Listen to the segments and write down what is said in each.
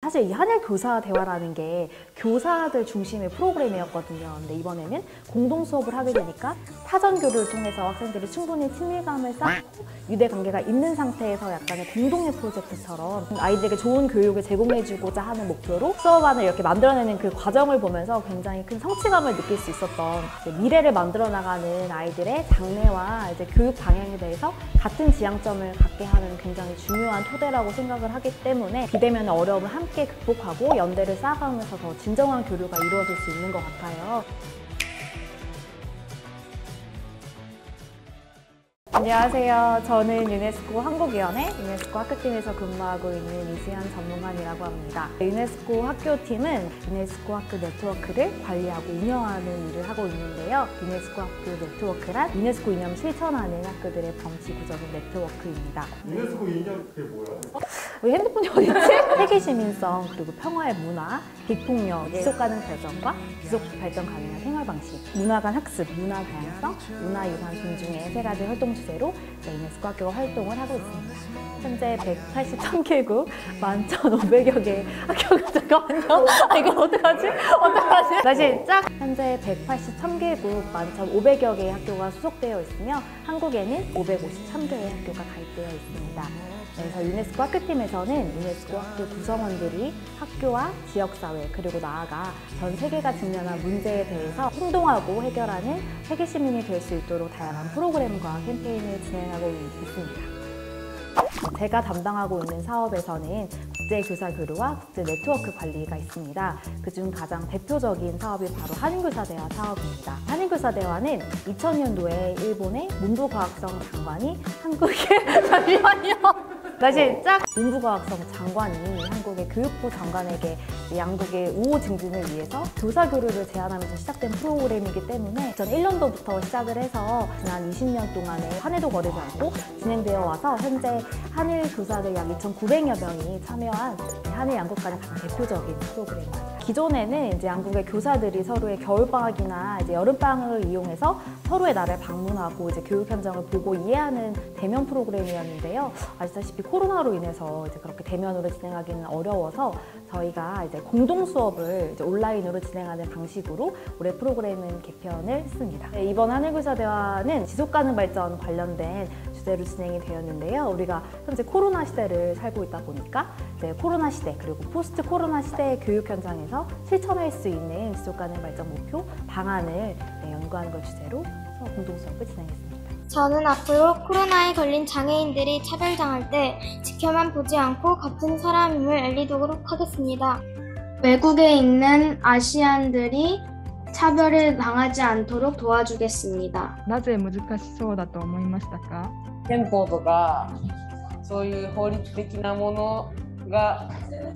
사실 이 한일 교사 대화라는 게 교사들 중심의 프로그램이었거든요. 근데 이번에는 공동 수업을 하게 되니까 사전 교류를 통해서 학생들이 충분히 친밀감을 쌓고 유대 관계가 있는 상태에서 약간의 공동의 프로젝트처럼 아이들에게 좋은 교육을 제공해주고자 하는 목표로 수업안을 이렇게 만들어내는 그 과정을 보면서 굉장히 큰 성취감을 느낄 수 있었던, 미래를 만들어 나가는 아이들의 장래와 이제 교육 방향에 대해서 같은 지향점을 갖게 하는 굉장히 중요한 토대라고 생각을 하기 때문에 비대면의 어려움을 함께 극복하고 연대를 쌓아가면서 더 진정한 교류가 이루어질 수 있는 것 같아요. 안녕하세요. 저는 유네스코 한국위원회 유네스코 학교팀에서 근무하고 있는 이수연 전문관이라고 합니다. 유네스코 학교팀은 유네스코 학교 네트워크를 관리하고 운영하는 일을 하고 있는데요. 유네스코 학교 네트워크란 유네스코 이념 실천하는 학교들의 범치 구성인 네트워크입니다. 유네스코 이념 그게 뭐야? 우리 핸드폰이 어딨지? 세계 시민성, 그리고 평화의 문화, 비폭력, 지속 가능 발전과 지속 발전 가능한 생활 방식, 문화 간 학습, 문화 다양성, 문화유산 존중의 세 가지 활동 주제로 유네스코 학교가 활동을 하고 있습니다. 현재 183개국 11,500여 개의 학교가 잠깐만요. 이거 어떡하지? 다시 짝! 현재 183개국 11,500여 개의 학교가 소속되어 있으며 한국에는 553개의 학교가 가입되어 있습니다. 그래서 유네스코 학교팀에서는 유네스코 학교 구성원들이 학교와 지역사회 그리고 나아가 전 세계가 직면한 문제에 대해서 행동하고 해결하는 세계 시민이 될 수 있도록 다양한 프로그램과 캠페인을 진행하고 있습니다. 제가 담당하고 있는 사업에서는 국제교사 교류와 국제 네트워크 관리가 있습니다. 그중 가장 대표적인 사업이 바로 한인교사대화 사업입니다. 한인교사대화는 2000년도에 일본의 문부과학성 장관이 한국에 잠시만요. 다시 짝! 문부과학성 장관이 한국의 교육부 장관에게 양국의 우호 증진을 위해서 교사 교류를 제안하면서 시작된 프로그램이기 때문에 2001년도부터 시작을 해서 지난 20년 동안에 한 해도 거르지 않고 진행되어 와서 현재 한일 교사들 약 2,900여 명이 참여한 한일 양국 간의 가장 대표적인 프로그램입니다. 기존에는 이제 양국의 교사들이 서로의 겨울방학이나 이제 여름방학을 이용해서 서로의 나라를 방문하고 이제 교육 현장을 보고 이해하는 대면 프로그램이었는데요. 아시다시피 코로나로 인해서 이제 그렇게 대면으로 진행하기는 어려워서 저희가 이제 공동 수업을 이제 온라인으로 진행하는 방식으로 올해 프로그램은 개편을 했습니다. 네, 이번 한일교사대화는 지속가능 발전 관련된 주제로 진행이 되었는데요. 우리가 현재 코로나 시대를 살고 있다 보니까 이제 코로나 시대 그리고 포스트 코로나 시대의 교육 현장에서 실천할 수 있는 지속가능 발전 목표 방안을 연구하는 걸 주제로 공동 수업을 진행했습니다. 저는 앞으로 코로나에 걸린 장애인들이 차별당할 때 지켜만 보지 않고 같은 사람임을 알리도록 하겠습니다. 외국에 있는 아시안들이 차별을 당하지 않도록 도와주겠습니다. なぜ難しそうだと思いましたか？憲法とかそういう法律的なものが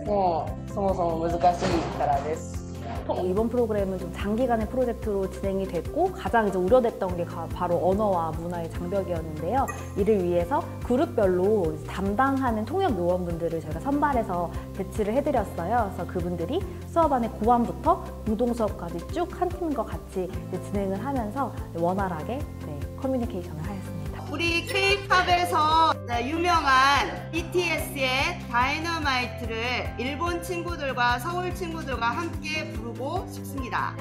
もうそもそも難しいからです。 이번 프로그램은 좀 장기간의 프로젝트로 진행이 됐고 가장 이제 우려됐던 게 바로 언어와 문화의 장벽이었는데요. 이를 위해서 그룹별로 담당하는 통역 요원분들을 저희가 선발해서 배치를 해드렸어요. 그래서 그분들이 수업안의 고안부터 공동 수업까지 쭉 한 팀과 같이 진행을 하면서 원활하게 커뮤니케이션을 하였습니다. 우리 K-팝에서 유명한 BTS의 다이너마이트를 일본 친구들과 서울 친구들과 함께 부르고 싶습니다.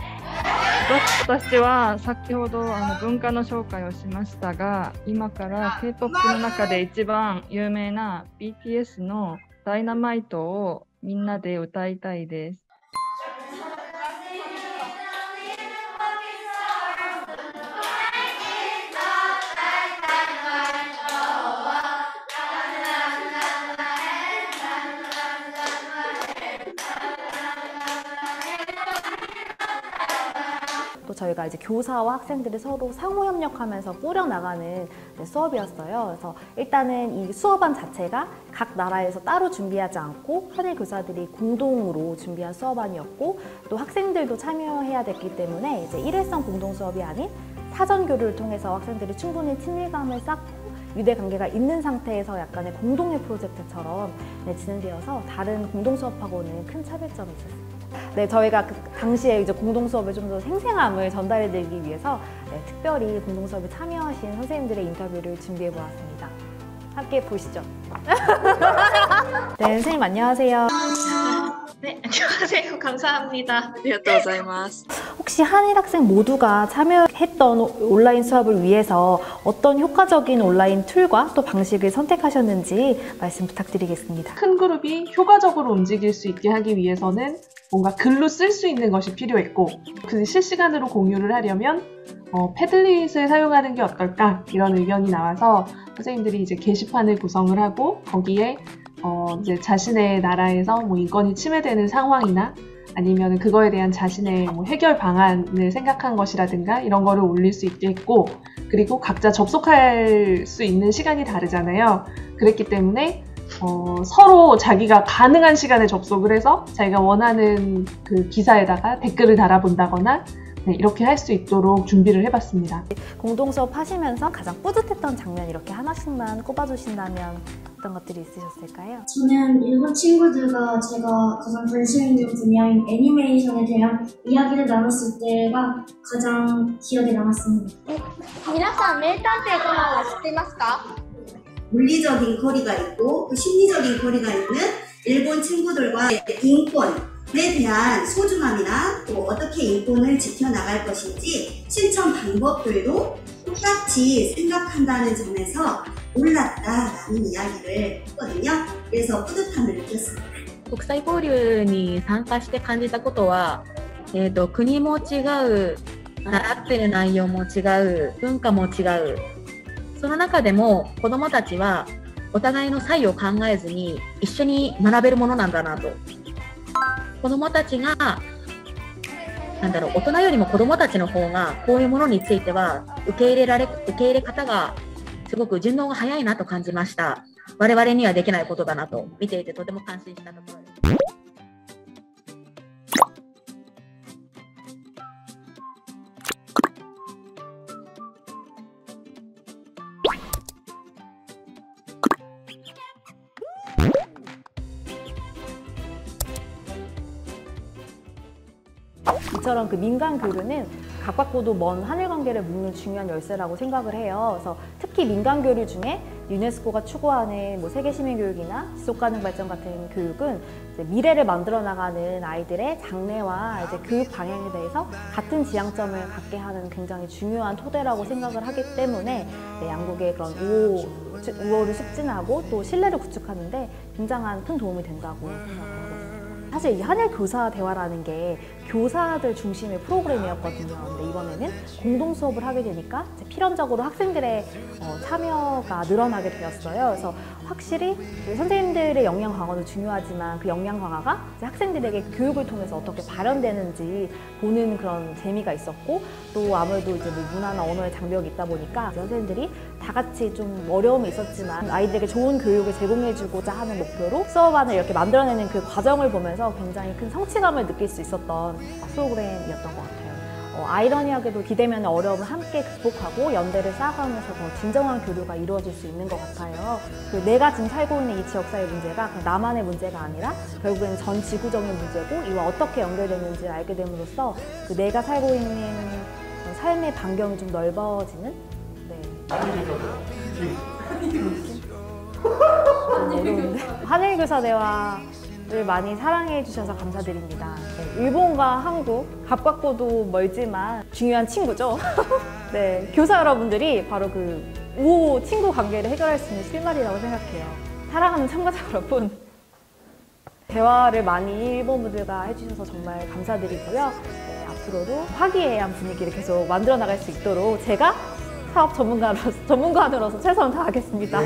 私は先ほど文化の紹介をしましたが、今から K-POP の中で一番有名な BTS のダイナマイトをみんなで歌いたいです。 또 저희가 이제 교사와 학생들이 서로 상호 협력하면서 꾸려나가는 수업이었어요. 그래서 일단은 이 수업안 자체가 각 나라에서 따로 준비하지 않고 한일 교사들이 공동으로 준비한 수업안이었고 또 학생들도 참여해야 됐기 때문에 이제 일회성 공동 수업이 아닌 사전 교류를 통해서 학생들이 충분히 친밀감을 쌓고 유대 관계가 있는 상태에서 약간의 공동의 프로젝트처럼 진행되어서 다른 공동 수업하고는 큰 차별점이 있었습니다. 네, 저희가 그 당시에 이제 공동 수업에 좀 더 생생함을 전달해드리기 위해서 특별히 공동 수업에 참여하신 선생님들의 인터뷰를 준비해 보았습니다. 함께 보시죠. 네, 선생님 안녕하세요. 네, 안녕하세요. 감사합니다. ありがとうございます。 혹시 한일 학생 모두가 참여했던 온라인 수업을 위해서 어떤 효과적인 온라인 툴과 또 방식을 선택하셨는지 말씀 부탁드리겠습니다. 큰 그룹이 효과적으로 움직일 수 있게 하기 위해서는 뭔가 글로 쓸 수 있는 것이 필요했고, 그 실시간으로 공유를 하려면 패들릿을 사용하는 게 어떨까 이런 의견이 나와서 선생님들이 이제 게시판을 구성을 하고 거기에 이제 자신의 나라에서 뭐 인권이 침해되는 상황이나 아니면 그거에 대한 자신의 뭐 해결 방안을 생각한 것이라든가 이런 거를 올릴 수 있게 했고, 그리고 각자 접속할 수 있는 시간이 다르잖아요. 그랬기 때문에 서로 자기가 가능한 시간에 접속을 해서 자기가 원하는 그 기사에다가 댓글을 달아본다거나 네, 이렇게 할 수 있도록 준비를 해봤습니다. 공동 수업 하시면서 가장 뿌듯했던 장면 이렇게 하나씩만 꼽아주신다면 어떤 것들이 있으셨을까요? 저는 일본 친구들과 제가 가장 관심 있는 분야인 애니메이션에 대한 이야기를 나눴을 때가 가장 기억에 남았습니다. 皆さん、名探偵コナンは知っていますか? 물리적인 거리가 있고 그 심리적인 거리가 있는 일본 친구들과 인권에 대한 소중함이나 또 어떻게 인권을 지켜나갈 것인지 실천 방법들도 똑같이 생각한다는 점에서 놀랐다라는 이야기를 했거든요. 그래서 뿌듯함을 느꼈습니다. 国際交流に参加して感じたことは、国も違う、習ってる内容も違う、文化も違う。その中でも子どもたちはお互いの差異を考えずに一緒に学べるものなんだなと。子どもたちが大人よりも子どもたちの方がこういうものについては受け入れ方がすごく順応が早いなと感じました。我々にはできないことだなと見ていてとても感心したところです。 이처럼 그 민간 교류는 가깝고도 먼 한일 관계를 묶는 중요한 열쇠라고 생각을 해요. 그래서 특히 민간 교류 중에 유네스코가 추구하는 뭐 세계 시민 교육이나 지속 가능 발전 같은 교육은 이제 미래를 만들어 나가는 아이들의 장래와 이제 교육 방향에 대해서 같은 지향점을 갖게 하는 굉장히 중요한 토대라고 생각을 하기 때문에 양국의 그런 우호를 촉진하고 또 신뢰를 구축하는데 굉장한 큰 도움이 된다고 생각하고 있습니다. 사실 이 한일 교사 대화라는 게 교사들 중심의 프로그램이었거든요. 근데 이번에는 공동 수업을 하게 되니까 필연적으로 학생들의 참여가 늘어나게 되었어요. 그래서 확실히 선생님들의 역량 강화도 중요하지만 그 역량 강화가 학생들에게 교육을 통해서 어떻게 발현되는지 보는 그런 재미가 있었고, 또 아무래도 이제 뭐 문화나 언어의 장벽이 있다 보니까 선생님들이 다 같이 좀 어려움이 있었지만 아이들에게 좋은 교육을 제공해주고자 하는 목표로 수업안을 이렇게 만들어내는 그 과정을 보면서 굉장히 큰 성취감을 느낄 수 있었던 프로그램이었던 것 같아요. 아이러니하게도 기대면 어려움을 함께 극복하고 연대를 쌓아가면서 더 진정한 교류가 이루어질 수 있는 것 같아요. 내가 지금 살고 있는 이 지역사회 문제가 그냥 나만의 문제가 아니라 결국에는 전 지구적인 문제고 이와 어떻게 연결되는지 알게 됨으로써 그 내가 살고 있는 삶의 반경이 좀 넓어지는 어려운데 한일 교사 대화를 많이 사랑해 주셔서 감사드립니다. 일본과 한국 가깝고도 멀지만 중요한 친구죠. 네, 교사 여러분들이 바로 그 우호 친구 관계를 해결할 수 있는 실마리라고 생각해요. 사랑하는 참가자 여러분, 대화를 많이 일본 분들과 해주셔서 정말 감사드리고요. 네, 앞으로도 화기애애한 분위기를 계속 만들어 나갈 수 있도록 제가 사업 전문가로서 최선을 다하겠습니다.